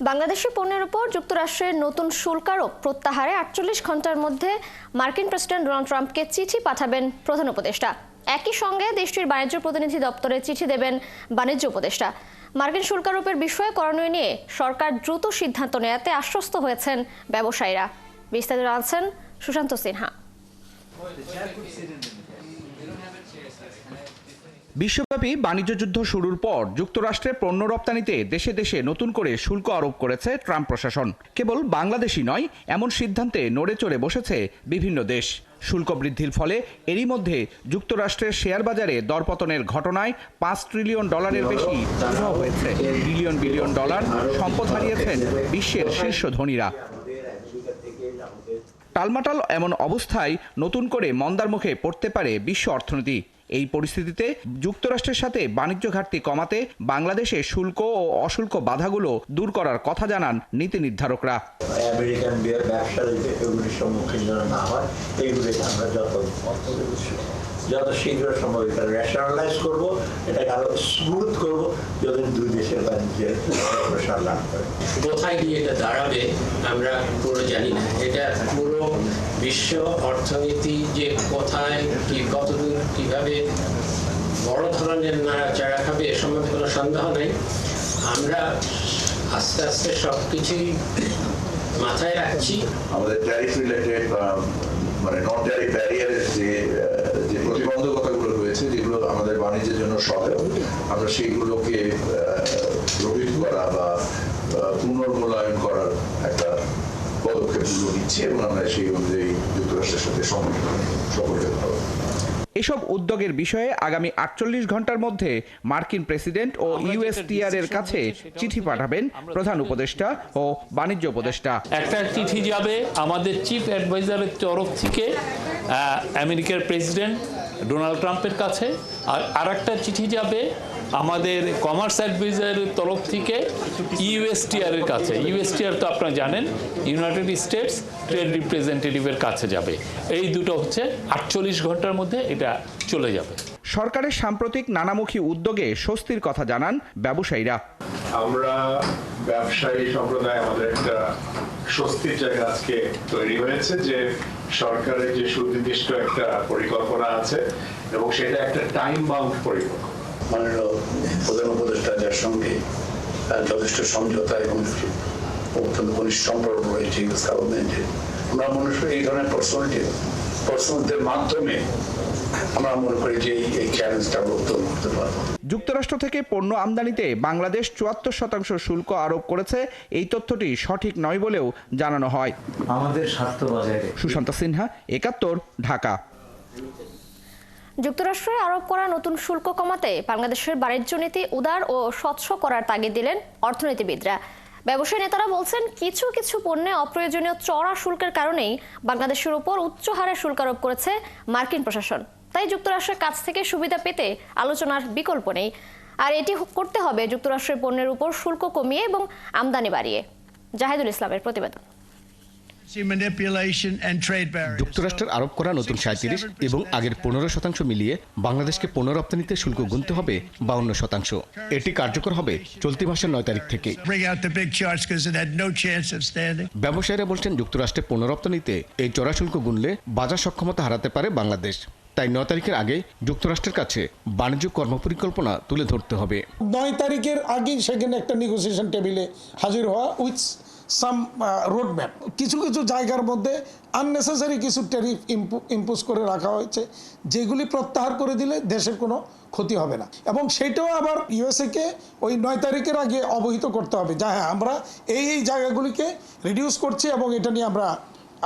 বাংলাদেশি পণ্যের উপর যুক্তরাষ্ট্রের নতুন শুল্ক আরোপ প্রত্যাহারে ৪৮ ঘন্টার মধ্যে মার্কিন প্রেসিডেন্ট ডোনাল্ড ট্রাম্পকে চিঠি পাঠাবেন প্রধান উপদেষ্টা। একই সঙ্গে দেশটির বাণিজ্য প্রতিনিধি দপ্তরে চিঠি দেবেন বাণিজ্য উপদেষ্টা। মার্কিন শুল্ক আরোপের বিষয়ে করণীয় নিয়ে সরকার দ্রুত সিদ্ধান্ত নেওয়াতে আশ্বস্ত হয়েছেন ব্যবসায়ীরা। বিস্তারিত জানাচ্ছেন সুশান্ত সিনহা। বিশ্বব্যাপী বাণিজ্য যুদ্ধ শুরুর পর যুক্তরাষ্ট্রে পণ্য রপ্তানিতে দেশে দেশে নতুন করে শুল্ক আরোপ করেছে ট্রাম্প প্রশাসন। কেবল বাংলাদেশই নয়, এমন সিদ্ধান্তে নড়ে চড়ে বসেছে বিভিন্ন দেশ। শুল্ক বৃদ্ধির ফলে এরই মধ্যে যুক্তরাষ্ট্রের শেয়ার বাজারে দরপতনের ঘটনায় $5 ট্রিলিয়ন বেশি উধাও হয়েছে। বিলিয়ন বিলিয়ন ডলার সম্পদ হারিয়েছেন বিশ্বের শীর্ষ ধনীরা। টালমাটাল এমন অবস্থায় নতুন করে মন্দার মুখে পড়তে পারে বিশ্ব অর্থনীতি। এই পরিস্থিতিতে যুক্তরাষ্ট্রের সাথে বাণিজ্য ঘাটতি কমাতে বাংলাদেশে শুল্ক ও অশুল্ক বাধাগুলো দূর করার কথা জানান নীতি নির্ধারকরা। আমেরিকান ব্যবসায়ীদের এগুলির সম্মুখীন যেন না হয়, এইগুলিকে আমরা যত শীঘ্র সম্ভব এটা রেশনালাইজ করবো, এটাকে আরো স্মুথ করবো, যাতে দুই দেশের বাণিজ্যের প্রসার লাভ করে। কোথায় গিয়ে এটা দাঁড়াবে আমরা পুরো জানি না। এটা পুরো বিশ্ব অর্থনীতি যে কোথায় কি কতদূর কিভাবে বড় ধরনের নাড়াচাড়া খাবে এ সম্বন্ধে কোনো সন্দেহ নেই। আমরা আস্তে আস্তে সবকিছুই মাথায় রাখছি। আমাদের ট্যারিফ রিলেটেড মানে নন ট্যারিফ ব্যারিয়ারের যে প্রতিবন্ধকতাগুলো রয়েছে, যেগুলো আমাদের বাণিজ্যের জন্য সহায়ক, আমরা সেইগুলোকে রোহিত করা বা পুনর্মূল্যায়ন করার একটা পদক্ষেপগুলো নিচ্ছি এবং আমরা সেই অনুযায়ী যুক্তরাষ্ট্রের সাথে সফল হতে হবে। এসব উদ্যোগের বিষয়ে আগামী ৪৮ ঘন্টার মধ্যে মার্কিন প্রেসিডেন্ট ও ইউএসটিআর এর কাছে চিঠি পাঠাবেন প্রধান উপদেষ্টা ও বাণিজ্য উপদেষ্টা। একটা চিঠি যাবে আমাদের চিফ অ্যাডভাইজারের তরফ থেকে আমেরিকার প্রেসিডেন্ট ডোনাল্ড ট্রাম্পের কাছে, আর একটা চিঠি যাবে আমাদের কমার্স অ্যাডভাইজারের তরফ থেকে ইউএসটিআর এর কাছে। ইউএসটিআর তো আপনারা জানেন ইউনাইটেড স্টেটস ট্রেড রিপ্রেজেন্টেটিভের কাছে যাবে। এই দুটো হচ্ছে ৪৮ ঘন্টার মধ্যে এটা চলে যাবে। সরকারের সাম্প্রতিক নানামুখী উদ্যোগে স্বস্তির কথা জানান ব্যবসায়ীরা। আমরা ব্যবসায়ী সম্প্রদায় আমাদের একটা স্বস্তির জায়গা আজকে তৈরি হয়েছে যে সরকারের যে সুনির্দিষ্ট একটা পরিকল্পনা আছে এবং সেটা একটা টাইম বাউন্ড পরিকল্পনা। মাননীয় প্রধান উপদেষ্টাদের সঙ্গে যথেষ্ট সমঝোতা এবং অত্যন্ত ঘনিষ্ঠ সম্পর্ক রয়েছে ইউএস গভর্নমেন্টের। আমরা মনে করি এই ধরনের পার্সোনালদের মাধ্যমে আমরা মনে করি যে এই চ্যালেঞ্জটা উত্তরণ করতে পারবো। যুক্তরাষ্ট্র থেকে পণ্য আমদানিতে বাংলাদেশ ৭৪% শুল্ক আরোপ করেছে। এই তথ্যটি সঠিক নয় বলেও জানানো হয়। আমাদের স্বার্থ বজায় রেখে। সুশান্ত সিনহা, ৭১, ঢাকা। যুক্তরাষ্ট্রে আরোপ করা নতুন শুল্ক কমাতে বাংলাদেশের বাণিজ্য নীতি উদার ও স্বচ্ছ করার তাগিদ দিলেন অর্থনীতিবিদরা। ব্যবসায়ী নেতারা বলছেন, কিছু কিছু পণ্যে অপ্রয়োজনীয় চড়া শুল্কের কারণেই বাংলাদেশের উপর উচ্চ হারে শুল্ক আরোপ করেছে মার্কিন প্রশাসন। তাই যুক্তরাষ্ট্রের কাছ থেকে সুবিধা পেতে আলোচনার বিকল্প নেই। আর এটি করতে হবে যুক্তরাষ্ট্রের পণ্যের উপর শুল্ক কমিয়ে এবং আমদানি বাড়িয়ে। জাহিদুল ইসলামের প্রতিবেদন। যুক্তরাষ্ট্রের আরোপ করা নতুন ৩৭ এবং আগের ১৫% মিলিয়ে বাংলাদেশকে পণ্য রপ্তানিতে শুল্ক গুনতে হবে ৫২%। এটি কার্যকর হবে চলতি মাসের ৯ তারিখ থেকে। ব্যবসায়ীরা বলছেন, যুক্তরাষ্ট্রে পণ্য রপ্তানিতে এই চড়া শুল্ক গুনলে বাজার সক্ষমতা হারাতে পারে বাংলাদেশ। তাই ৯ তারিখের আগে যুক্তরাষ্ট্রের কাছে বাণিজ্য কর্মপরিকল্পনা তুলে ধরতে হবে। ৯ তারিখের আগেই সেখানে একটা নেগোসিয়েশন টেবিলে হাজির হওয়া উইথ সাম রোড ম্যাপ। কিছু কিছু জায়গার মধ্যে আননেসেসারি কিছু ট্যারিফ ইম্পোজ করে রাখা হয়েছে, যেগুলি প্রত্যাহার করে দিলে দেশের কোনো ক্ষতি হবে না। এবং সেটাও আবার ইউএসএকে ওই 9 তারিখের আগে অবহিত করতে হবে যে হ্যাঁ, আমরা এই জায়গাগুলিকে রিডিউস করছি এবং এটা নিয়ে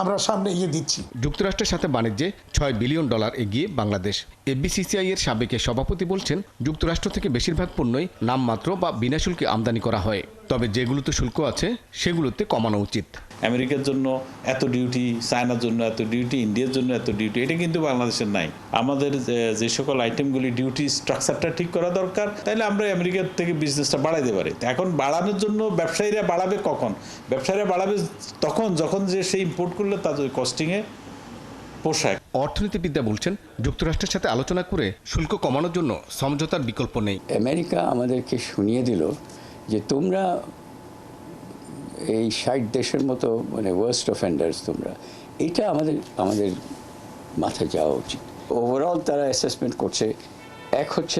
আমরা সামনে দিচ্ছি। যুক্তরাষ্ট্রের সাথে বাণিজ্যে $6 বিলিয়ন এগিয়ে বাংলাদেশ। এফবিসিসিআই এর সাবেক সভাপতি বলছেন, যুক্তরাষ্ট্র থেকে বেশিরভাগ পণ্যই নামমাত্র বা বিনা শুল্কে আমদানি করা হয়। তবে যেগুলোতে শুল্ক আছে সেগুলোতে কমানো উচিত। আমেরিকার জন্য এত ডিউটি, চায়নার জন্য এত ডিউটি, ইন্ডিয়ার জন্য এত ডিউটি, এটা কিন্তু বাংলাদেশের নাই। আমাদের যে সকল আইটেমগুলি ডিউটি স্ট্রাকচারটা ঠিক করা দরকার, তাহলে আমরা আমেরিকার থেকে বিজনেসটা বাড়াইতে পারি। এখন বাড়ানোর জন্য ব্যবসায়ীরা বাড়াবে কখন? ব্যবসায়ীরা বাড়াবে তখন যখন যে সেই ইম্পোর্ট করলে তাদের কস্টিংয়ে পোশাক। অর্থনীতিবিদরা বলছেন, যুক্তরাষ্ট্রের সাথে আলোচনা করে শুল্ক কমানোর জন্য সমঝোতার বিকল্প নেই। আমেরিকা আমাদেরকে শুনিয়ে দিল যে তোমরা এই 60 দেশের মতো মানে ওয়ার্স্ট অফেন্ডার্স তোমরা, এটা আমাদের মাথায় যাওয়া উচিত। ওভারঅল তারা অ্যাসেসমেন্ট করছে, এক হচ্ছে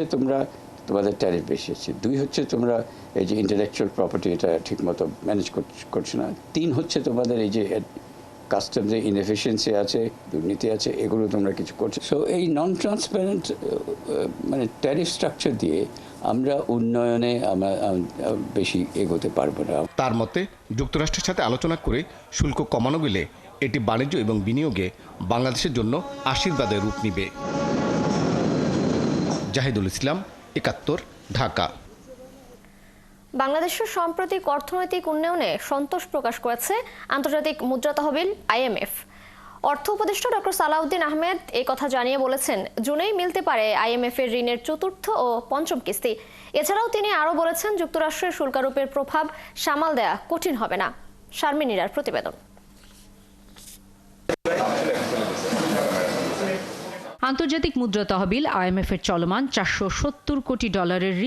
তোমাদের ট্যারিফ বেশি আছে, 2 হচ্ছে তোমরা এই যে ইন্টেলেকচুয়াল প্রপার্টি এটা ঠিকমতো ম্যানেজ করছে না, 3 হচ্ছে তোমাদের এই যে কাস্টমসে ইনএফিসিয়েন্সি আছে, দুর্নীতি আছে, এগুলো তোমরা কিছু করছো। সো এই নন ট্রান্সপারেন্ট মানে ট্যারিফ স্ট্রাকচার দিয়ে আমরা উন্নয়নে বেশি এগোতে পারবো না। তার মতে যুক্তরাষ্ট্রের সাথে আলোচনা করে শুল্ক কমানো গেলে এটি বাণিজ্য এবং বিনিয়োগে বাংলাদেশের জন্য আশীর্বাদের রূপ নিবে। জাহিদুল ইসলাম, ৭১, ঢাকা। বাংলাদেশের সাম্প্রতিক অর্থনৈতিক উন্নয়নে সন্তোষ প্রকাশ করেছে আন্তর্জাতিক মুদ্রা তহবিল IMF। অর্থ উপদেষ্টা ডক্টর সালাউদ্দিন আহমেদ এই কথা জানিয়ে বলেছেন, জুনেই মিলতে পারে IMF এর ঋণের চতুর্থ ও পঞ্চম কিস্তি। এছাড়াও তিনি আরও বলেছেন, যুক্তরাষ্ট্রের শুল্কারোপের প্রভাব সামাল দেয়া কঠিন হবে না। শারমিন নীরার প্রতিবেদন। আন্তর্জাতিক মুদ্রা তহবিল IMF এর চলমান $470 কোটি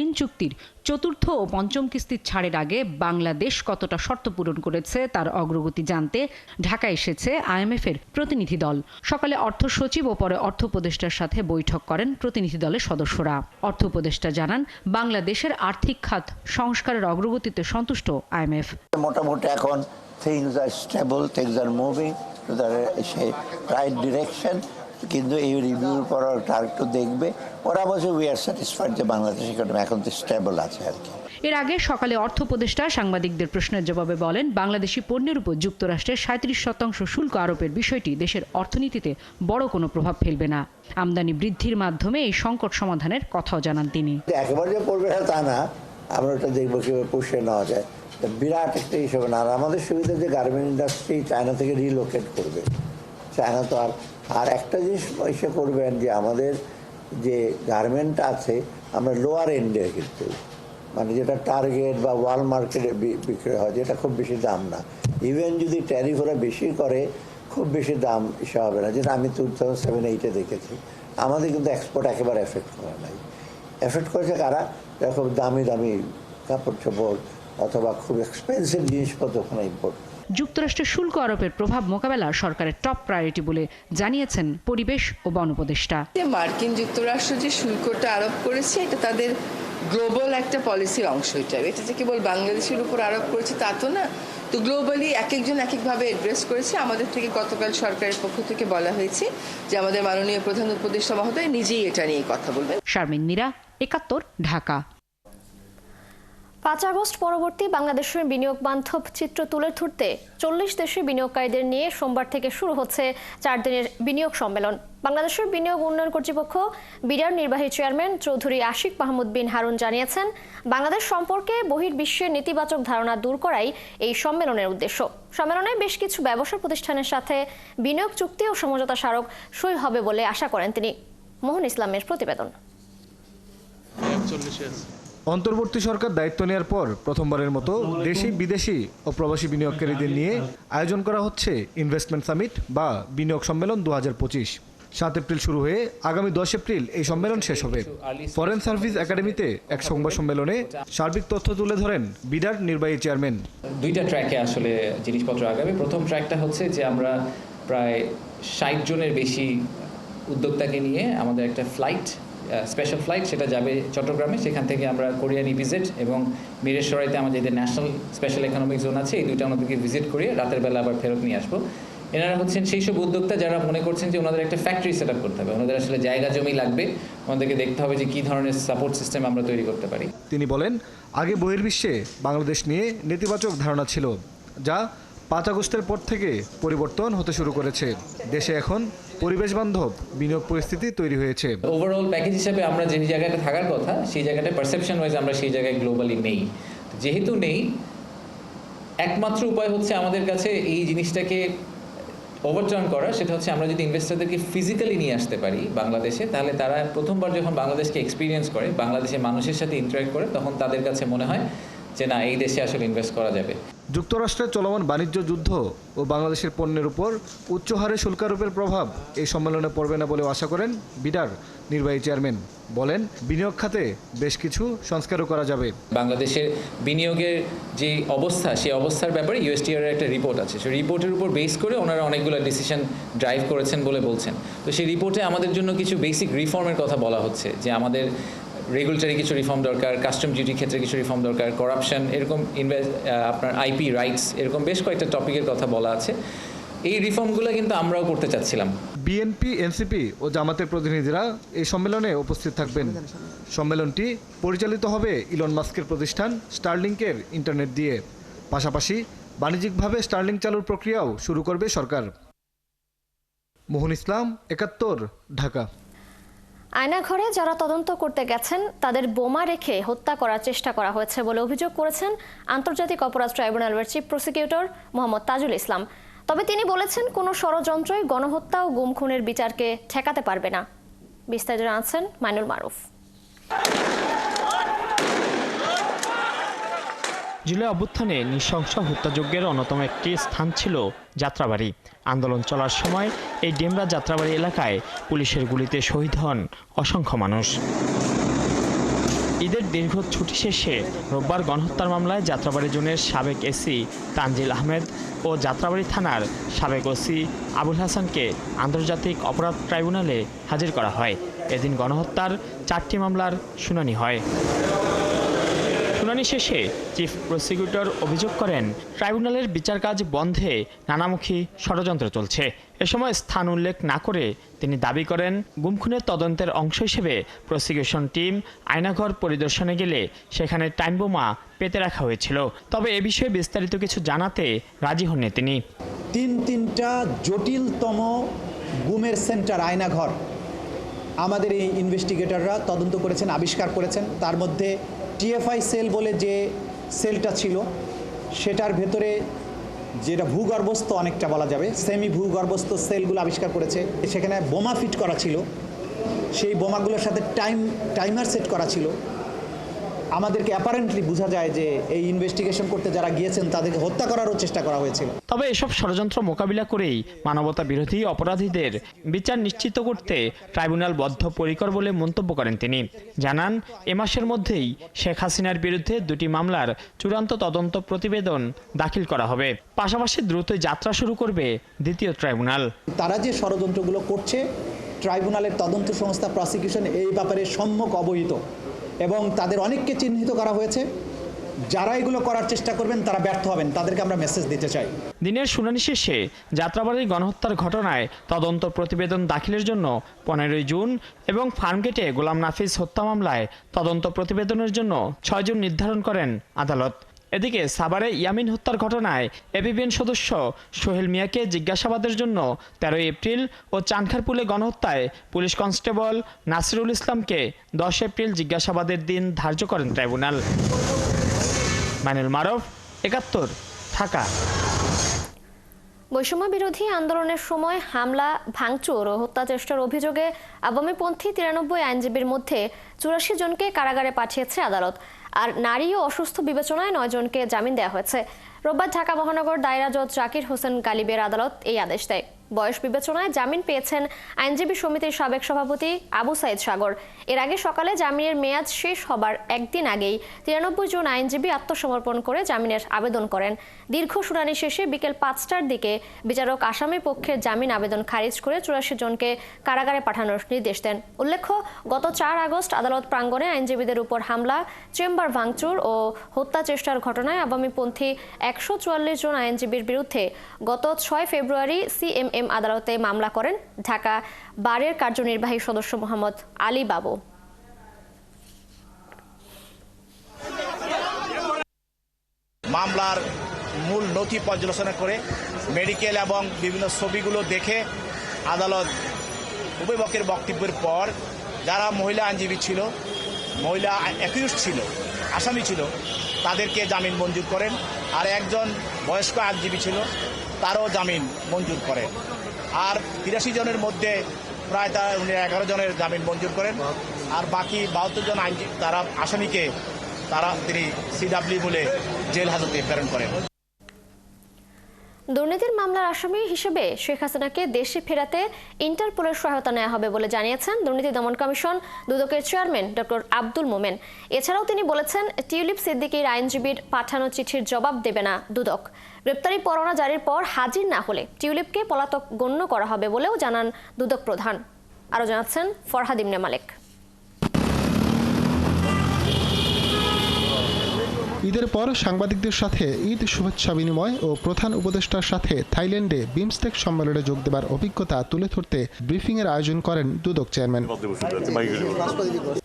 ঋণ চুক্তির চতুর্থ ও পঞ্চম কিস্তির ছাড়ের আগে বাংলাদেশ কতটা শর্ত পূরণ করেছে তার অগ্রগতি জানতে ঢাকায় এসেছে IMF এর প্রতিনিধি দল। সকালে অর্থ সচিব ও পরে অর্থ উপদেষ্টার সাথে বৈঠক করেন প্রতিনিধি দলের সদস্যরা। অর্থ উপদেষ্টা জানান, বাংলাদেশের আর্থিক খাত সংস্কারের অগ্রগতিতে সন্তুষ্ট IMF। মোটামুটি এখন things are stable, things are moving to the right direction, কিন্তু এই রিভিউর পর আরেকটু দেখবে। ওরা বলছে উই আর স্যাটিসফাইড যে বাংলাদেশ ইকোনমি এখন তো স্টেবল আছে আর কি। এর আগে সকালে অর্থ উপদেষ্টা সাংবাদিকদের প্রশ্নের জবাবে বলেন, বাংলাদেশি পণ্যের উপর যুক্তরাষ্ট্রের 37% শুল্ক আরোপের বিষয়টি দেশের অর্থনীতিতে বড় কোনো প্রভাব ফেলবে না। আমদানি বৃদ্ধির মাধ্যমে এই সংকট সমাধানের কথাও জানান তিনি। একেবারে যে পড়বে না তা না, আমরা ওটা দেখবো কিভাবে পুষিয়ে নেওয়া যায়। বিরাট একটা হিসেবে না। আর আমাদের সুবিধা যে গার্মেন্ট ইন্ডাস্ট্রি চায়না থেকে রিলোকেট করবে। চায়না তো আর একটা জিনিস এসে করবেন যে আমাদের যে গার্মেন্ট আছে আমরা লোয়ার এন্ডে কিন্তু মানে যেটা টার্গেট বা ওয়াল মার্কেটে বিক্রি হয়, যেটা খুব বেশি দাম না। ইভেন যদি ট্যারিফ ওরা বেশি করে খুব বেশি দাম এসে হবে না, যেটা আমি 2007-8 দেখেছি। আমাদের কিন্তু এক্সপোর্ট একেবারে এফেক্ট করা নাই। এফেক্ট করেছে কারা? খুব দামি দামি কাপড় চোপড় অথবা খুব এক্সপেন্সিভ জিনিসপত্র ওখানে ইম্পোর্ট। যুক্তরাষ্ট্রের শুল্ক আরোপের প্রভাব মোকাবেলা সরকারের টপ প্রায়োরিটি বলে জানিয়েছেন পরিবেশ ও বন উপদেষ্টা। মার্কিন যুক্তরাষ্ট্র যে শুল্কটা আরোপ করেছে এটা তাদের গ্লোবাল একটা পলিসির অংশ। এটা যে কেবল বাংলাদেশের উপর আরোপ করেছে তা তো না, তো গ্লোবালি এক একজন এক একভাবে অ্যাড্রেস করেছে। আমাদের থেকে গতকাল সরকারের পক্ষ থেকে বলা হয়েছে যে আমাদের মাননীয় প্রধান উপদেষ্টা মহোদয় নিজেই এটা নিয়ে কথা বলবেন। শারমিন নীরা, ৭১, ঢাকা। 5 আগস্ট পরবর্তী বাংলাদেশের বিনিয়োগ বান্ধব চিত্র তুলে ধরতে 40 দেশের বিনিয়োগকারীদের নিয়ে সোমবার থেকে শুরু হচ্ছে 4 দিনের বিনিয়োগ সম্মেলন। বাংলাদেশের বিনিয়োগ উন্নয়ন কর্তৃপক্ষ বিডার নির্বাহী চেয়ারম্যান চৌধুরী আশিক মাহমুদ বিন হারুন জানিয়েছেন, বাংলাদেশ সম্পর্কে বহির্বিশ্বের নেতিবাচক ধারণা দূর করাই এই সম্মেলনের উদ্দেশ্য। সম্মেলনে বেশ কিছু ব্যবসা প্রতিষ্ঠানের সাথে বিনিয়োগ চুক্তি ও সমঝোতা স্মারক সই হবে বলে আশা করেন তিনি। মোহন ইসলামের প্রতিবেদন। অন্তর্বর্তী সরকার দায়িত্ব নেওয়ার পর প্রথমবারের মতো দেশি বিদেশি ও প্রবাসী বিনিয়োগকারীদের নিয়ে আয়োজন করা হচ্ছে ইনভেস্টমেন্ট সামিট বা বিনিয়োগ সম্মেলন 2025। 7 এপ্রিল শুরু হয়ে আগামী 10 এপ্রিল এই সম্মেলন শেষ হবে। ফরেন সার্ভিস একাডেমিতে এক সংবাদ সম্মেলনে সার্বিক তথ্য তুলে ধরেন বিডার নির্বাহী চেয়ারম্যান। 2টা ট্র্যাকে আসলে জিনিসপত্র আগামী। প্রথম ট্র্যাকটা হচ্ছে যে আমরা প্রায় 60 জনের বেশি উদ্যোক্তাকে নিয়ে আমাদের একটা স্পেশাল ফ্লাইট সেটা যাবে চট্টগ্রামে। সেখান থেকে আমরা কোরিয়ান ইভিজেট এবং মিরেশ্বরাইতে আমাদের ন্যাশনাল স্পেশাল ইকোনমিক জোন আছে, এই দুইটা আমাদেরকে ভিজিট করে রাতের বেলা আবার ফেরত নিয়ে আসবো। এনারা হচ্ছেন সেই সব উদ্যোক্তা যারা মনে করছেন যে ওনাদের একটা ফ্যাক্টরি সেট আপ করতে হবে, ওনাদের আসলে জায়গা জমি লাগবে, ওনাদেরকে দেখতে হবে যে কী ধরনের সাপোর্ট সিস্টেম আমরা তৈরি করতে পারি। তিনি বলেন, আগে বহির্বিশ্বে বাংলাদেশ নিয়ে নেতিবাচক ধারণা ছিল, যা 5 আগস্টের পর থেকে পরিবর্তন হতে শুরু করেছে। দেশে এখন পরিবেশ বান্ধব বিনিয়োগ পরিস্থিতি তৈরি হয়েছে। ওভারঅল প্যাকেজ হিসেবে আমরা যে জায়গাটা থাকার কথা সেই জায়গাটা পারসেপশন ওয়াইজ আমরা সেই জায়গায় গ্লোবালি নেই। যেহেতু নেই, একমাত্র উপায় হচ্ছে আমাদের কাছে এই জিনিসটাকে ওভারটার্ন করা, সেটা হচ্ছে আমরা যদি ইনভেস্টরদেরকে ফিজিক্যালি নিয়ে আসতে পারি বাংলাদেশে, তাহলে তারা প্রথমবার যখন বাংলাদেশকে এক্সপিরিয়েন্স করে, বাংলাদেশের মানুষের সাথে ইন্টারেক্ট করে, তখন তাদের কাছে মনে হয় যে না এই দেশে আসলে ইনভেস্ট করা যাবে। যুক্তরাষ্ট্রের চলমান বাণিজ্য যুদ্ধ ও বাংলাদেশের পণ্যের উপর উচ্চ হারে শুল্কারোপের প্রভাব এই সম্মেলনে পড়বে না বলেও আশা করেন বিডার নির্বাহী চেয়ারম্যান। বলেন, বিনিয়োগ খাতে বেশ কিছু সংস্কারও করা যাবে। বাংলাদেশের বিনিয়োগের যে অবস্থা, সেই অবস্থার ব্যাপারে ইউএসটিআর এর একটা রিপোর্ট আছে। সেই রিপোর্টের উপর বেস করে ওনারা অনেকগুলো ডিসিশন ড্রাইভ করেছেন বলে বলছেন। তো সেই রিপোর্টে আমাদের জন্য কিছু বেসিক রিফর্মের কথা বলা হচ্ছে, যে আমাদের রেগুলেটরি কিছু রিফর্ম দরকার, কাস্টম ডিউটির ক্ষেত্রে কিছু রিফর্ম দরকার, করাপশন, এরকম আপনার আইপি রাইটস, এরকম বেশ কয়েকটা টপিকের কথা বলা আছে। এই রিফর্মগুলো কিন্তু আমরাও করতে চাচ্ছিলাম। বিএনপি, এনসিপি ও জামাতের প্রতিনিধিরা এই সম্মেলনে উপস্থিত থাকবেন। সম্মেলনটি পরিচালিত হবে ইলন মাস্কের প্রতিষ্ঠান স্টারলিংকের ইন্টারনেট দিয়ে। পাশাপাশি বাণিজ্যিকভাবে স্টারলিংক চালুর প্রক্রিয়াও শুরু করবে সরকার। মোহন ইসলাম, ৭১, ঢাকা। আয়নাঘরে যারা তদন্ত করতে গেছেন তাদের বোমা রেখে হত্যা করার চেষ্টা করা হয়েছে বলে অভিযোগ করেছেন আন্তর্জাতিক অপরাধ ট্রাইব্যুনালের চিফ প্রসিকিউটর মোহাম্মদ তাজুল ইসলাম। তবে তিনি বলেছেন, কোনো ষড়যন্ত্রই গণহত্যা ও গুম খুনের বিচারকে ঠেকাতে পারবে না। বিস্তারিত জানাচ্ছেন মাইনুল মারুফ। জুলাই অভ্যুত্থানে নৃশংস হত্যাযজ্ঞের অন্যতম একটি স্থান ছিল যাত্রাবাড়ি। আন্দোলন চলার সময় এই ডেমরা যাত্রাবাড়ি এলাকায় পুলিশের গুলিতে শহীদ হন অসংখ্য মানুষ। ঈদের দীর্ঘ ছুটি শেষে রোববার গণহত্যার মামলায় যাত্রাবাড়ি জোনের সাবেক এসি তানজিল আহমেদ ও যাত্রাবাড়ি থানার সাবেক ওসি আবুল হাসানকে আন্তর্জাতিক অপরাধ ট্রাইব্যুনালে হাজির করা হয়। এদিন গণহত্যার 4টি মামলার শুনানি হয়। শুনানি শেষে চিফ প্রসিকিউটর অভিযোগ করেন, ট্রাইব্যুনালের বিচার কাজ বন্ধে নানামুখী ষড়যন্ত্র চলছে। এ সময় স্থান উল্লেখ না করে তিনি দাবি করেন, গুম খুনের তদন্তের অংশ হিসেবে প্রসিকিউশন টিম আয়নাঘর পরিদর্শনে গেলে সেখানে টাইম বোমা পেতে রাখা হয়েছিল। তবে এ বিষয়ে বিস্তারিত কিছু জানাতে রাজি হননি তিনি। তিনটা জটিলতম গুমের সেন্টার আয়নাঘর আমাদের এই ইনভেস্টিগেটররা তদন্ত করেছেন, আবিষ্কার করেছেন। তার মধ্যে টিএফআই সেল বলে যে সেলটা ছিল, সেটার ভেতরে যেটা ভূগর্ভস্থ অনেকটা বলা যাবে, সেমি ভূগর্ভস্থ সেলগুলো আবিষ্কার করেছে। সেখানে বোমা ফিট করা ছিল, সেই বোমাগুলোর সাথে টাইমার সেট করা ছিল। আমাদেরকে অ্যাপারেন্টলি বোঝা যায় যে এই ইনভেস্টিগেশন করতে যারা গিয়েছেন তাদেরকে হত্যা করারও চেষ্টা করা হয়েছিল। তবে এসব ষড়যন্ত্র মোকাবিলা করেই মানবতা বিরোধী অপরাধীদের বিচার নিশ্চিত করতে ট্রাইব্যুনাল বদ্ধপরিকর বলে মন্তব্য করেন তিনি। জানান, এ মাসের মধ্যেই শেখ হাসিনার বিরুদ্ধে 2টি মামলার চূড়ান্ত তদন্ত প্রতিবেদন দাখিল করা হবে। পাশাপাশি দ্রুতই যাত্রা শুরু করবে দ্বিতীয় ট্রাইব্যুনাল। তারা যে ষড়যন্ত্রগুলো করছে, ট্রাইব্যুনালের তদন্ত সংস্থা প্রসিকিউশন এই ব্যাপারে সম্যক অবহিত এবং তাদের অনেককে চিহ্নিত করা হয়েছে। যারা এগুলো করার চেষ্টা করবেন তারা ব্যর্থ হবেন, তাদেরকে আমরা মেসেজ দিতে চাই। দিনের শুনানি শেষে যাত্রাবাড়ি গণহত্যার ঘটনায় তদন্ত প্রতিবেদন দাখিলের জন্য 15 জুন এবং ফার্মগেটে গোলাম নাফিজ হত্যা মামলায় তদন্ত প্রতিবেদনের জন্য 6 জুন নির্ধারণ করেন আদালত। এদিকে সাভারে ইয়ামিন হত্যার ঘটনায় এবিবিএন সদস্য সোহেল মিয়াকে জিজ্ঞাসাবাদের জন্য 13 এপ্রিল ও চানখারপুলে গণহত্যায় পুলিশ কনস্টেবল নাসিরুল ইসলামকে 10 এপ্রিল জিজ্ঞাসাবাদের দিন ধার্য করেন ট্রাইব্যুনাল। মাইনুল মারুফ, ৭১, ঢাকা। বৈষম্য বিরোধী আন্দোলনের সময় হামলা, ভাঙচুর ও হত্যা চেষ্টার অভিযোগে আওয়ামীপন্থী 93 আইনজীবীর মধ্যে 84 জনকে কারাগারে পাঠিয়েছে আদালত। আর নারী ও অসুস্থ বিবেচনায় 9 জনকে জামিন দেওয়া হয়েছে। রোববার ঢাকা মহানগর দায়রা জজ জাকির হোসেন গালিবের আদালত এই আদেশ দেয়। বয়স বিবেচনায় জামিন পেয়েছেন আইনজীবী সমিতির সাবেক সভাপতি আবু সাইদ সাগর। এর আগে সকালে জামিনের মেয়াদ শেষ হবার একদিন আগেই 93 জন আইনজীবী আত্মসমর্পণ করে জামিনের আবেদন করেন। দীর্ঘ শুনানি শেষে বিকেল 5টার দিকে বিচারক আসামি পক্ষের জামিন আবেদন খারিজ করে 84 জনকে কারাগারে পাঠানোর নির্দেশ দেন। উল্লেখ্য, গত 4 আগস্ট আদালত প্রাঙ্গণে আইনজীবীদের উপর হামলা, চেম্বার ভাঙচুর ও হত্যা চেষ্টার ঘটনায় আওয়ামীপন্থী 144 জন আইনজীবীর বিরুদ্ধে গত 6 ফেব্রুয়ারি সিএমএম আদালতে মামলা করেন ঢাকা বারের কার্যনির্বাহী সদস্য মোহাম্মদ আলী বাবু। মামলার মূল নথি পর্যালোচনা করে মেডিকেল এবং বিভিন্ন ছবিগুলো দেখে আদালত উভয় পক্ষের বক্তব্যের পর যারা মহিলা আইনজীবী ছিল, মহিলা অ্যাকিউজড ছিল, আসামি ছিল, তাদেরকে জামিন মঞ্জুর করেন। আর একজন বয়স্ক আইনজীবী ছিল, তারও জামিন মঞ্জুর করেন। আর 83 জনের মধ্যে প্রায় 11 জনের জামিন মঞ্জুর করেন। আর বাকি 72 জন আইনজীবী তারা আসামিকে তিনি সিডাব্লিউ বলে জেল হাজতে প্রেরণ করেন। দুর্নীতির মামলার আসামি হিসেবে শেখ হাসিনাকে দেশে ফেরাতে ইন্টারপোলের সহায়তা নেওয়া হবে বলে জানিয়েছেন দুর্নীতি দমন কমিশন দুদকের চেয়ারম্যান ডক্টর আব্দুল মোমেন। এছাড়াও তিনি বলেছেন, টিউলিপ সিদ্দিকীর আইনজীবীর পাঠানো চিঠির জবাব দেবে না দুদক। গ্রেপ্তারি পরোয়ানা জারির পর হাজির না হলে টিউলিপকে পলাতক গণ্য করা হবে বলেও জানান দুদক প্রধান। আরও জানাচ্ছেন ফরহাদ ইবনে মালেক। ঈদের পর সাংবাদিকদের সাথে ঈদ শুভেচ্ছা বিনিময় ও প্রধান উপদেষ্টার সাথে থাইল্যান্ডে বিমস্টেক সম্মেলনে যোগ দেবার অভিজ্ঞতা তুলে ধরতে ব্রিফিংয়ের আয়োজন করেন দুদক চেয়ারম্যান।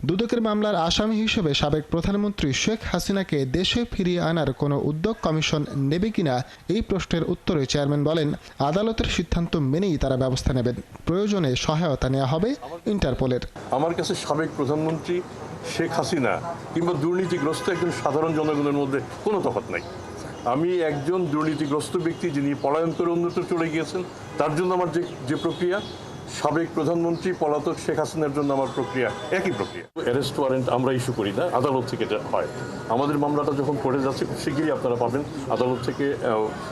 দুদকের মামলার আসামি হিসেবে সাবেক প্রধানমন্ত্রী শেখ হাসিনাকে দেশে ফিরিয়ে আনার কোনো উদ্যোগ কমিশন নেবে কিনা এই প্রশ্নের উত্তরে চেয়ারম্যান বলেন, আদালতের সিদ্ধান্ত মেনেই তারা ব্যবস্থা নেবেন। প্রয়োজনে সহায়তা নেওয়া হবে ইন্টারপোলের। আমার কাছে সাবেক প্রধানমন্ত্রী শেখ হাসিনা কিংবা দুর্নীতিগ্রস্ত একজন সাধারণ জনগণের মধ্যে কোনো তফাৎ নাই। আমি একজন দুর্নীতিগ্রস্ত ব্যক্তি যিনি পলায়ন করে অন্যত্র চলে গিয়েছেন, তার জন্য আমার যে প্রক্রিয়া, সাবেক প্রধানমন্ত্রী পলাতক শেখ হাসিনার জন্য আমার প্রক্রিয়া একই প্রক্রিয়া। অ্যারেস্ট ওয়ারেন্ট আমরা ইস্যু করি না, আদালত থেকে এটা হয়। আমাদের মামলাটা যখন কোর্টে যাচ্ছে শিগগিরই আপনারা পাবেন আদালত থেকে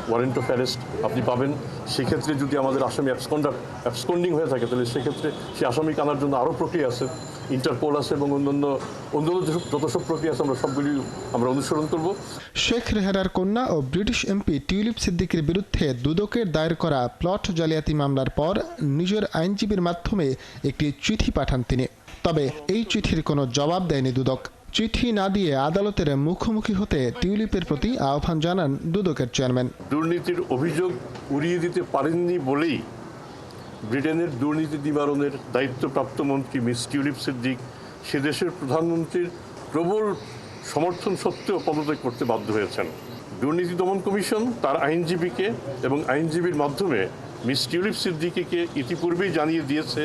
ওয়ারেন্ট অফ অ্যারেস্ট আপনি পাবেন। সেক্ষেত্রে যদি আমাদের আসামি অ্যাবসকন্ডিং হয়ে থাকে তাহলে সেক্ষেত্রে সে আসামিকে আনার জন্য আরও প্রক্রিয়া আছে, ইন্টারপোল আছে এবং অন্যান্য যত সব প্রক্রিয়া আছে আমরা সবগুলি আমরা অনুসরণ করব। শেখ রেহানার কন্যা ও ব্রিটিশ এমপি টিউলিপ সিদ্দিকীর বিরুদ্ধে দুদকের দায়ের করা প্লট জালিয়াতি মামলার পর নিজের আইনজীবীর মাধ্যমে একটি চিঠি পাঠান তিনি। তবে এই চিঠির কোনো জবাব দেয়নি দুদক। চিঠি না দিয়ে আদালতের মুখোমুখি হতে টিউলিপের প্রতি আহ্বান জানান দুদকের চেয়ারম্যান। দুর্নীতির অভিযোগ উড়িয়ে দিতে পারেননি বলেই ব্রিটেনের দুর্নীতি নিবারণের দায়িত্বপ্রাপ্ত মন্ত্রী মিস টিউলিপ সিদ্দিক সে দেশের প্রধানমন্ত্রীর প্রবল সমর্থন সত্ত্বেও পদত্যাগ করতে বাধ্য হয়েছেন। দুর্নীতি দমন কমিশন তার আইনজীবীকে এবং আইনজীবীর মাধ্যমে মিস টিউলিপ সিদ্দিকীকে ইতিপূর্বেই জানিয়ে দিয়েছে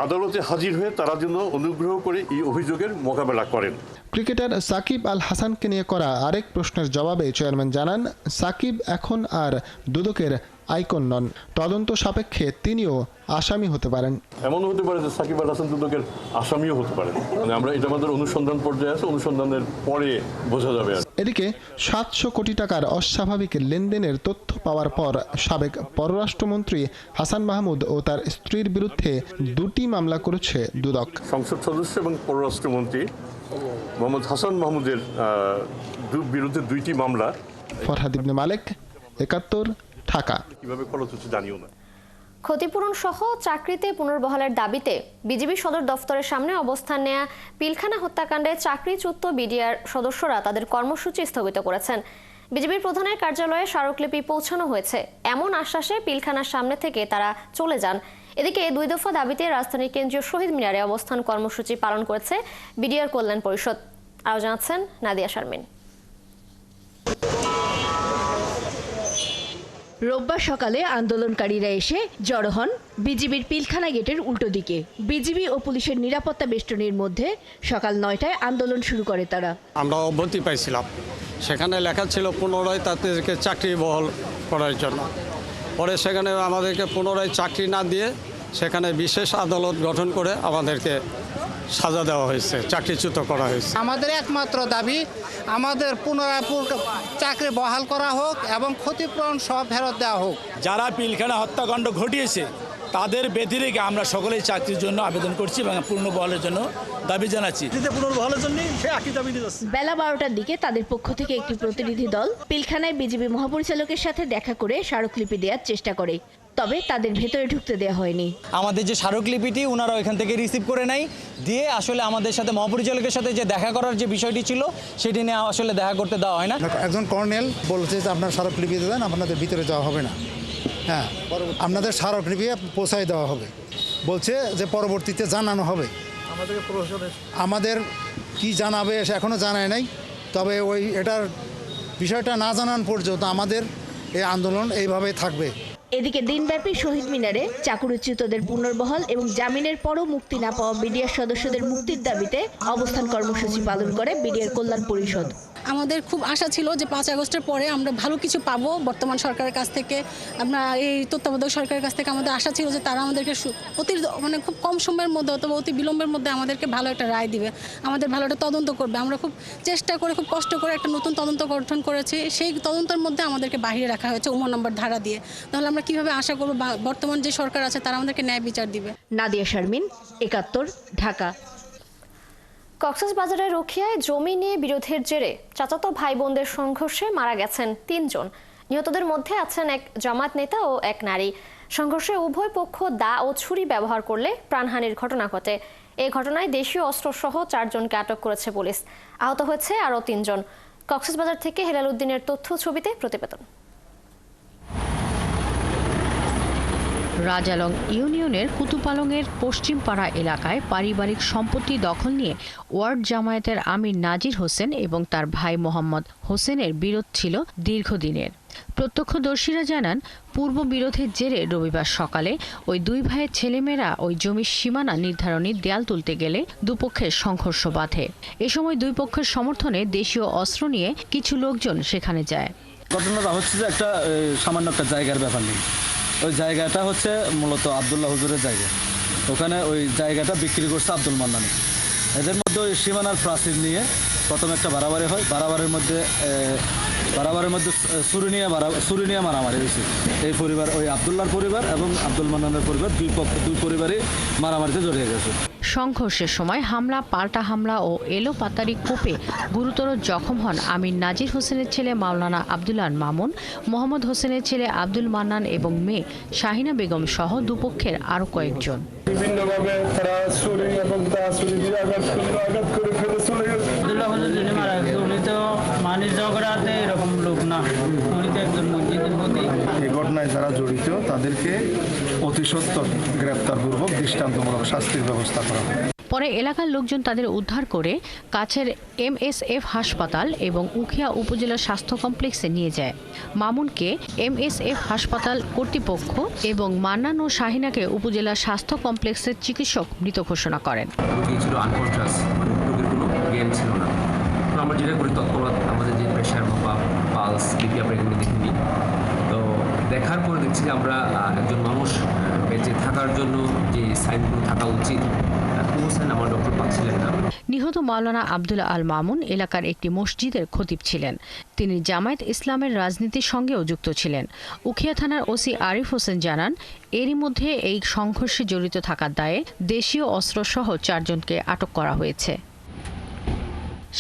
আদালতে হাজির হয়ে তারা যেন অনুগ্রহ করে এই অভিযোগের মোকাবেলা করেন। ক্রিকেটার সাকিব আল হাসানকে নিয়ে করা আরেক প্রশ্নের জবাবে চেয়ারম্যান জানান, সাকিব এখন আর দুদকের আইকন নন, তদন্ত সাপেক্ষে তিনিও আসামি হতে পারেন। এমন হতে পারে যে সাকিব আল হাসান দুদকের আসামিও হতে পারেন, মানে আমরা এটা আমাদের অনুসন্ধান পর্যায়ে আছে, অনুসন্ধানের পরে বোঝা যাবে। এদিকে 700 কোটি টাকার অস্বাভাবিক লেনদেনের তথ্য পাওয়ার পর সাবেক পররাষ্ট্রমন্ত্রী হাসান মাহমুদ ও তার স্ত্রীর বিরুদ্ধে 2টি মামলা করেছে দুদক। সংসদ সদস্য এবং পররাষ্ট্রমন্ত্রী মোহাম্মদ হাসান মাহমুদের বিরুদ্ধে 2টি মামলা। ফরহাদ ইবনে মালেক, 71, ঢাকা। কিভাবে খরচ হচ্ছে জানিও না। ক্ষতিপূরণ সহ চাকরিতে পুনর্বহালের দাবিতে বিজিবি সদর দফতরের সামনে অবস্থান নেয়া পিলখানা হত্যাকাণ্ডে চাকরিচ্যুত বিডিআর সদস্যরা তাদের কর্মসূচি স্থগিত করেছেন। বিজিবির প্রধানের কার্যালয়ে স্মারকলিপি পৌঁছানো হয়েছে, এমন আশ্বাসে পিলখানার সামনে থেকে তারা চলে যান। এদিকে 2 দফা দাবিতে রাজধানীর কেন্দ্রীয় শহীদ মিনারে অবস্থান কর্মসূচি পালন করেছে বিডিআর কল্যাণ পরিষদ। আরও জানাচ্ছেন নাদিয়া শারমিন। রোববার সকালে আন্দোলনকারীরা এসে জড়ো হন বিজিবির পিলখানা গেটের উল্টো দিকে। বিজিবি ও পুলিশের নিরাপত্তা বেষ্টনীর মধ্যে সকাল 9টায় আন্দোলন শুরু করে তারা। আমরা অব্যাহতি পাইছিলাম, সেখানে লেখা ছিল পুনরায় তাদেরকে চাকরি বহাল করার জন্য। পরে সেখানে আমাদেরকে পুনরায় চাকরি না দিয়ে সেখানে বিশেষ আদালত গঠন করে আমাদেরকে সাজা দেওয়া হয়েছে, চাকরিচ্যুত করা হয়েছে। আমাদের একমাত্র দাবি আমাদের পুনরায় চাকরি বহাল করা হোক এবং ক্ষতিপূরণ সব ফেরত দেওয়া হোক। যারা পিলখানা হত্যাকাণ্ড ঘটিয়েছে তাদের ব্যতি রেখে আমরা সকলেই চাকরির জন্য আবেদন করছি এবং পুনর্বহালের জন্য দাবি জানাচ্ছি। বেলা 12টার দিকে তাদের পক্ষ থেকে একটি প্রতিনিধি দল পিলখানায় বিজিবি মহাপরিচালকের সাথে দেখা করে স্মারকলিপি দেওয়ার চেষ্টা করে, তবে তাদের ভেতরে ঢুকতে দেওয়া হয়নি। আমাদের যে স্মারকলিপিটি ওনারা ওইখান থেকে রিসিভ করে নেয়, দিয়ে আসলে আমাদের সাথে মহাপরিচালকের সাথে যে দেখা করার যে বিষয়টি ছিল সেটি নিয়ে আসলে দেখা করতে দেওয়া হয় না। একজন কর্নেল বলছে যে আপনার স্মারকলিপি দেন, আপনাদের ভিতরে যাওয়া হবে না। হ্যাঁ, আপনাদের স্মারকলিপি পৌঁছায় দেওয়া হবে, বলছে যে পরবর্তীতে জানানো হবে। আমাদের কি জানাবে এখনও জানায় নাই, তবে এটার বিষয়টা না জানান পর্যন্ত আমাদের এই আন্দোলন এইভাবে থাকবে। এদিকে দিনব্যাপী শহীদ মিনারে চাকরিচ্যুতদের পুনর্বহাল এবং জামিনের পরও মুক্তি না পাওয়া বিডিআর সদস্যদের মুক্তির দাবিতে অবস্থান কর্মসূচি পালন করে বিডিআর কল্যাণ পরিষদ। আমাদের খুব আশা ছিল যে 5 আগস্টের পরে আমরা ভালো কিছু পাবো বর্তমান সরকারের কাছ থেকে। আমরা এই তত্ত্বাবধায়ক সরকারের কাছ থেকে আমাদের আশা ছিল যে তারা আমাদেরকে মানে খুব কম সময়ের মধ্যে অথবা অতি বিলম্বের মধ্যে আমাদেরকে ভালো একটা রায় দিবে, আমাদের ভালো একটা তদন্ত করবে। আমরা খুব চেষ্টা করে খুব কষ্ট করে একটা নতুন তদন্ত গঠন করেছি। সেই তদন্তের মধ্যে আমাদেরকে বাহিরে রাখা হয়েছে 19 নম্বর ধারা দিয়ে। তাহলে আমরা কিভাবে আশা করব বর্তমান যে সরকার আছে তারা আমাদেরকে ন্যায় বিচার দিবে। নাদিয়া শারমিন, 71, ঢাকা। কক্সবাজারের রুখিয়ায় জমি নিয়ে বিরোধের জেরে চাচাতো ভাই বোনদের সংঘর্ষে মারা গেছেন 3 জন। নিহতদের মধ্যে আছেন এক জামায়াত নেতা ও এক নারী। সংঘর্ষে উভয় পক্ষ দা ও ছুরি ব্যবহার করলে প্রাণহানির ঘটনা ঘটে। এই ঘটনায় দেশীয় অস্ত্রসহ 4 জনকে আটক করেছে পুলিশ। আহত হয়েছে আরও 3 জন। কক্সবাজার থেকে হেলাল উদ্দিনের তথ্য ছবিতে প্রতিবেদন। রাজালং ইউনিয়নের কুতুপালংয়ের পশ্চিমপাড়া এলাকায় পারিবারিক সম্পত্তি দখল নিয়ে ওয়ার্ড জামায়াতের আমির নাজির হোসেন এবং তার ভাই মোহাম্মদ হোসেনের বিরোধ ছিল দীর্ঘদিনের। প্রত্যক্ষদর্শীরা জানান, পূর্ব বিরোধের জেরে রবিবার সকালে ওই 2 ভাইয়ের ছেলেমেয়েরা ওই জমির সীমানা নির্ধারণী দেয়াল তুলতে গেলে দুপক্ষের সংঘর্ষ বাধে। এ সময় 2 পক্ষের সমর্থনে দেশীয় অস্ত্র নিয়ে কিছু লোকজন সেখানে যায়। ঘটনাটা হচ্ছে যে একটা সামান্য একটা জায়গার ব্যাপার নেই। ওই জায়গাটা হচ্ছে মূলত আব্দুল্লাহ হুজুরের জায়গা। ওখানে ওই জায়গাটা বিক্রি করছে আব্দুল মান্নান। এদের মধ্যে ওই সীমানার প্রাচীর নিয়ে প্রথম একটা বাড়াবাড়ি হয়। বাড়াবাড়ির মধ্যে ছুরি নিয়ে মারামারি হয়েছে। এই পরিবার, ওই আব্দুল্লাহর পরিবার এবং আব্দুল মান্নানের পরিবার, দুই পরিবারই মারামারিতে জড়িয়ে গেছে। সংঘর্ষের সময় হামলা, পাল্টা হামলা ও এলোপাতাড়ি কোপে গুরুতর জখম হন আমির নাজির হোসেনের ছেলে মাওলানা আব্দুল্লাহ মামুন, মোহাম্মদ হোসেনের ছেলে আব্দুল মান্নান এবং মেয়ে শাহিনা বেগম সহ দুপক্ষের আরও কয়েকজন। বিভিন্নভাবে তারা ছুরি এবং ছুরি দিয়ে আঘাত করে ফেলে চলে গেছে। আব্দুল্লাহ হোসেন যিনি মারা গেছে উনি তো মানুষ ঝগড়াতে এরকম লোক না, উনি তো একজন মসজিদের প্রতি। এই ঘটনায় যারা জড়িত তাদেরকে অতি সত্বর গ্রেপ্তারপূর্বক দৃষ্টান্তমূলক শাস্তির ব্যবস্থা করা হবে। পরে এলাকার লোকজন তাদের উদ্ধার করে কাছের MSF হাসপাতাল এবং উখিয়া উপজেলা স্বাস্থ্য কমপ্লেক্সে নিয়ে যায়। মামুনকে MSF হাসপাতাল কর্তৃপক্ষ এবং মান্নান ও শাহিনাকে উপজেলা স্বাস্থ্য কমপ্লেক্সের চিকিৎসক মৃত ঘোষণা করেন। ছিল আনকনশাস, রোগীর কোনো জ্ঞান ছিল না। আমরা যেটা করি তৎক্ষণাৎ আমাদের যে প্রেশার বা পালস বিপি আমরা এগুলো দেখে নিই। তো দেখার পরে দেখছি যে আমরা একজন মানুষ বেঁচে থাকার জন্য যে সাইনগুলো থাকা উচিত আমার ডক্টর পাচ্ছিলেন না। নিহত মাওলানা আব্দুল আল মামুন এলাকার একটি মসজিদের খতিব ছিলেন। তিনি জামায়াত ইসলামের রাজনীতির সঙ্গেও যুক্ত ছিলেন। উখিয়া থানার ওসি আরিফ হোসেন জানান, এরই মধ্যে এই সংঘর্ষে জড়িত থাকার দায়ে দেশীয় অস্ত্রসহ 4 জনকে আটক করা হয়েছে।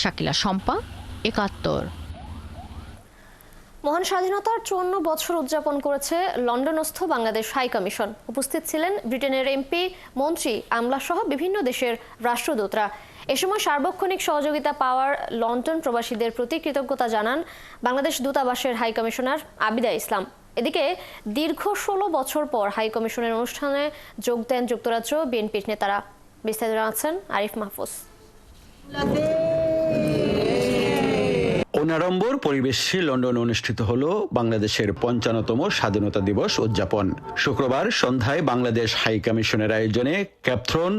শাকিলা শম্পা, 71। মহান স্বাধীনতার 54 বছর উদযাপন করেছে লন্ডনস্থ বাংলাদেশ হাই কমিশন। উপস্থিত ছিলেন ব্রিটেনের এমপি, মন্ত্রী, আমলা সহ বিভিন্ন দেশের রাষ্ট্রদূতরা। এ সময় সার্বক্ষণিক সহযোগিতা পাওয়ার লন্ডন প্রবাসীদের প্রতি কৃতজ্ঞতা জানান বাংলাদেশ দূতাবাসের হাই কমিশনার আবিদা ইসলাম। এদিকে দীর্ঘ 16 বছর পর হাই কমিশনের অনুষ্ঠানে যোগ দেন যুক্তরাজ্য বিএনপির নেতারা। বিস্তারিত জানাচ্ছেন আরিফ মাহফুজ। অনাড়ম্বর পরিবেশে লন্ডনে অনুষ্ঠিত হল বাংলাদেশের 55তম স্বাধীনতা দিবস উদযাপন। শুক্রবার সন্ধ্যায় বাংলাদেশ হাই কমিশনের আয়োজনে ক্যাপথ্রন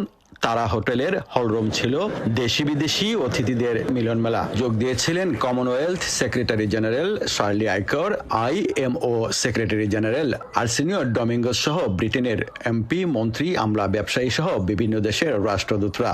তারা হোটেলের হলরুম ছিল দেশি বিদেশি অতিথিদের মিলনমেলা। যোগ দিয়েছিলেন Commonwealth secretary general Shirley Ayorkor, IMO secretary general Arsenio Dominguez সহ ব্রিটেনের এমপি, মন্ত্রী, আমলা, ব্যবসায়ী সহ বিভিন্ন দেশের রাষ্ট্রদূতরা।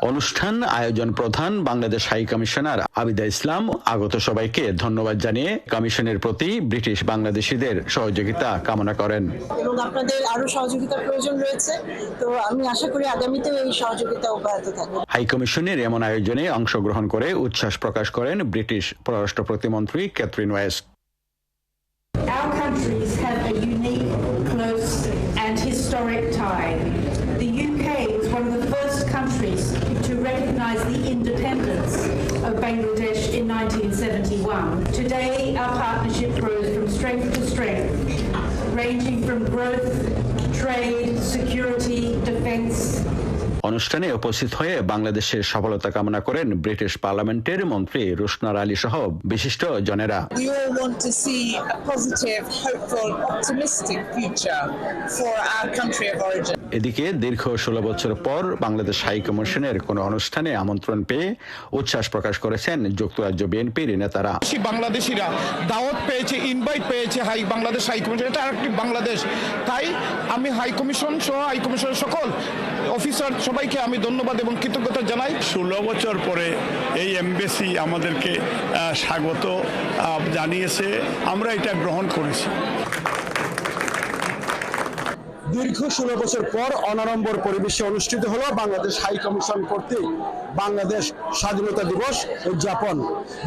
অনুষ্ঠান আয়োজন প্রধান বাংলাদেশ হাই কমিশনার আবিদা ইসলাম আগত সবাইকে ধন্যবাদ জানিয়ে কমিশনের প্রতি ব্রিটিশ বাংলাদেশিদের সহযোগিতা কামনা করেন। এবং আপনাদের আরো সহযোগিতার প্রয়োজন রয়েছে, তো আমি আশা করি আগামীতেও এই সহযোগিতা অব্যাহত থাকবে। হাই কমিশনের এমন আয়োজনে অংশগ্রহণ করে উচ্ছ্বাস প্রকাশ করেন ব্রিটিশ পররাষ্ট্র প্রতিমন্ত্রী Catherine West. Our countries have a unique, close and historic tie. The UK was one of the first countries to recognise the independence of Bangladesh in 1971. Today, our partnership grows from strength to strength, ranging from growth, trade, security, defence. অনুষ্ঠানে উপস্থিত হয়ে বাংলাদেশের সফলতা কামনা করেন British পার্লামেন্টের মন্ত্রী রুশনার আলী সহ বিশিষ্ট জনেরা। We all want to see a positive, hopeful, optimistic future for our country of origin. এদিকে দীর্ঘ 16 বছর পর বাংলাদেশ হাই কমিশনের কোনো অনুষ্ঠানে আমন্ত্রণ পেয়ে উচ্ছ্বাস প্রকাশ করেছেন যুক্তরাজ্য বিএনপির নেতারা। বাংলাদেশিরা দাওয়াত পেয়েছে, ইনভাইট পেয়েছে বাংলাদেশ হাই কমিশন, এটা আরেকটি বাংলাদেশ। তাই আমি হাই কমিশন সহ হাই কমিশনের সকল অফিসার সবাইকে আমি ধন্যবাদ এবং কৃতজ্ঞতা জানাই। 16 বছর পরে এই এমবেসি আমাদেরকে স্বাগত জানিয়েছে, আমরা এটা গ্রহণ করেছি। দীর্ঘ 16 বছর পর অনাড়ম্বর পরিবেশে অনুষ্ঠিত হলো বাংলাদেশ হাই কমিশন কর্তৃক বাংলাদেশ স্বাধীনতা দিবস উদযাপন।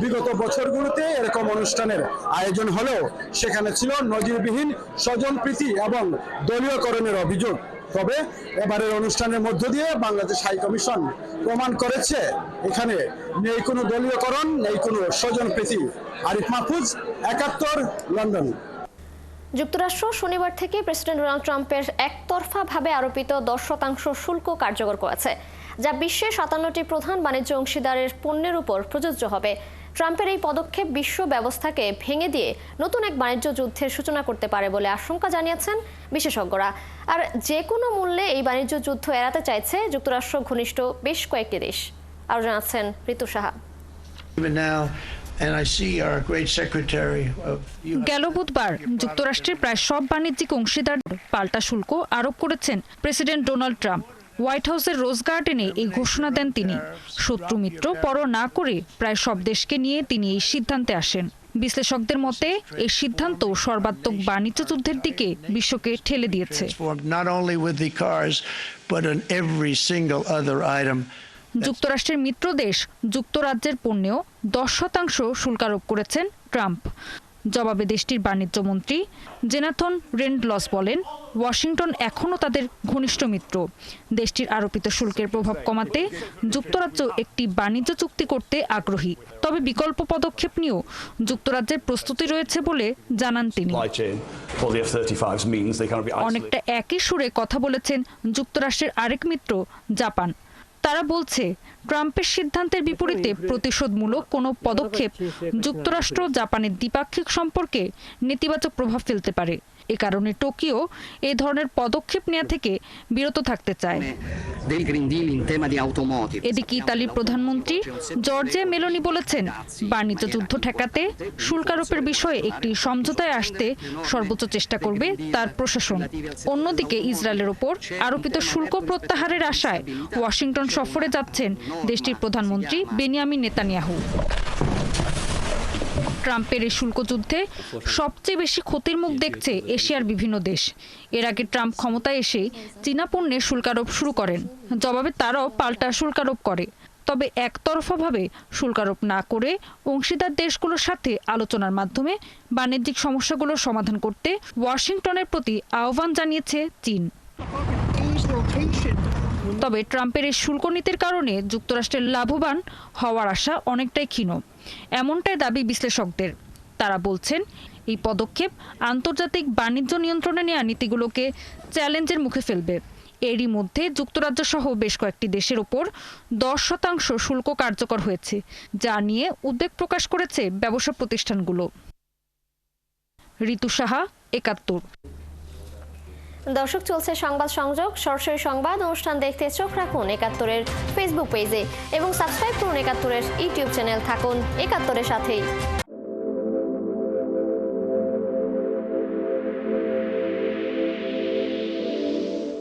বিগত বছরগুলোতে এরকম অনুষ্ঠানের আয়োজন হলেও সেখানে ছিল নজিরবিহীন স্বজনপ্রীতি এবং দলীয়করণের অভিযোগ। তবে এবারের অনুষ্ঠানের মধ্য দিয়ে বাংলাদেশ হাই কমিশন প্রমাণ করেছে এখানে নেই কোনো দলীয়করণ, নেই কোনো স্বজনপ্রীতি। আরিফ মাহফুজ, 71, লন্ডন। যুক্তরাষ্ট্র শনিবার থেকে প্রেসিডেন্ট ডোনাল্ড ট্রাম্পের একতরফাভাবে আরোপিত 10% শুল্ক কার্যকর করেছে, যা বিশ্বের 57টি প্রধান বাণিজ্য অংশীদারের পণ্যের উপর প্রযোজ্য হবে। ট্রাম্পের এই পদক্ষেপ বিশ্ব ব্যবস্থাকে ভেঙে দিয়ে নতুন এক বাণিজ্য যুদ্ধের সূচনা করতে পারে বলে আশঙ্কা জানিয়েছেন বিশেষজ্ঞরা। আর যে কোনো মূল্যে এই বাণিজ্য যুদ্ধ এড়াতে চাইছে যুক্তরাষ্ট্র ঘনিষ্ঠ বেশ কয়েকটি দেশ। আরও জানাচ্ছেন ঋতু সাহা। গেল বুধবার যুক্তরাষ্ট্রের প্রায় সব বাণিজ্যিক অংশীদার পাল্টা শুল্ক আরোপ করেছেন প্রেসিডেন্ট ডোনাল্ড ট্রাম্প। হোয়াইট হাউসের রোজ গার্ডেনে এই ঘোষণা দেন তিনি। শত্রু মিত্র পরোয়া না করে প্রায় সব দেশকে নিয়ে তিনি এই সিদ্ধান্তে আসেন। বিশ্লেষকদের মতে এই সিদ্ধান্ত সর্বাত্মক বাণিজ্য যুদ্ধের দিকে বিশ্বকে ঠেলে দিয়েছে। যুক্তরাষ্ট্রের মিত্র দেশ যুক্তরাজ্যের পণ্যেও 10% শুল্ক আরোপ করেছেন ট্রাম্প। জবাবে দেশটির বাণিজ্য মন্ত্রী জেনাথন রেন্ডলস বলেন, ওয়াশিংটন এখনও তাদের ঘনিষ্ঠ মিত্র। দেশটির আরোপিত শুল্কের প্রভাব কমাতে যুক্তরাজ্য একটি বাণিজ্য চুক্তি করতে আগ্রহী। তবে বিকল্প পদক্ষেপ নিয়েও যুক্তরাজ্যের প্রস্তুতি রয়েছে বলে জানান তিনি। অনেকটা একই সুরে কথা বলেছেন যুক্তরাষ্ট্রের আরেক মিত্র জাপান। তারা বলছে, ট্রাম্পের সিদ্ধান্তের বিপরীতে প্রতিশোধমূলক কোনো পদক্ষেপ যুক্তরাষ্ট্র জাপানের দ্বিপাক্ষিক সম্পর্কে নেতিবাচক প্রভাব ফেলতে পারে। এ কারণে টোকিও এই ধরনের পদক্ষেপ নেওয়া থেকে বিরত থাকতে চায়। এদিকে ইতালির প্রধানমন্ত্রী জর্জিয়া মেলোনি বলেছেন, বাণিজ্য যুদ্ধ ঠেকাতে শুল্ক আরোপের বিষয়ে একটি সমঝোতায় আসতে সর্বোচ্চ চেষ্টা করবে তার প্রশাসন। অন্যদিকে ইসরায়েলের ওপর আরোপিত শুল্ক প্রত্যাহারের আশায় ওয়াশিংটন সফরে যাচ্ছেন দেশটির প্রধানমন্ত্রী বেনিয়ামিন নেতানিয়াহু। ট্রাম্পের এই শুল্ক যুদ্ধে সবচেয়ে বেশি ক্ষতির মুখ দেখছে এশিয়ার বিভিন্ন দেশ। এর আগে ট্রাম্প ক্ষমতায় এসে চীনা পণ্যে শুল্কারোপ শুরু করেন। জবাবে তারাও পাল্টা শুল্কারোপ করে। তবে একতরফাভাবে শুল্কারোপ না করে অংশীদার দেশগুলোর সাথে আলোচনার মাধ্যমে বাণিজ্যিক সমস্যাগুলোর সমাধান করতে ওয়াশিংটনের প্রতি আহ্বান জানিয়েছে চীন। তবে ট্রাম্পের এই শুল্ক নীতির কারণে যুক্তরাষ্ট্রের লাভবান হওয়ার আশা অনেকটাই ক্ষীণ, এমনটাই দাবি বিশ্লেষকদের। তারা বলছেন, এই পদক্ষেপ আন্তর্জাতিক বাণিজ্য নিয়ন্ত্রণে নেওয়া নীতিগুলোকে চ্যালেঞ্জের মুখে ফেলবে। এরই মধ্যে যুক্তরাজ্য সহ বেশ কয়েকটি দেশের ওপর 10% শুল্ক কার্যকর হয়েছে, যা নিয়ে উদ্বেগ প্রকাশ করেছে ব্যবসা প্রতিষ্ঠানগুলো। ঋতু সাহা, 71। দর্শক, চলছে সংবাদ সংযোগ। সরাসরি সংবাদ অনুষ্ঠান দেখতে চোখ রাখুন 71-এর ফেসবুক পেজে এবং সাবস্ক্রাইব করুন 71-এর ইউটিউব চ্যানেল। থাকুন 71-এর সাথেই।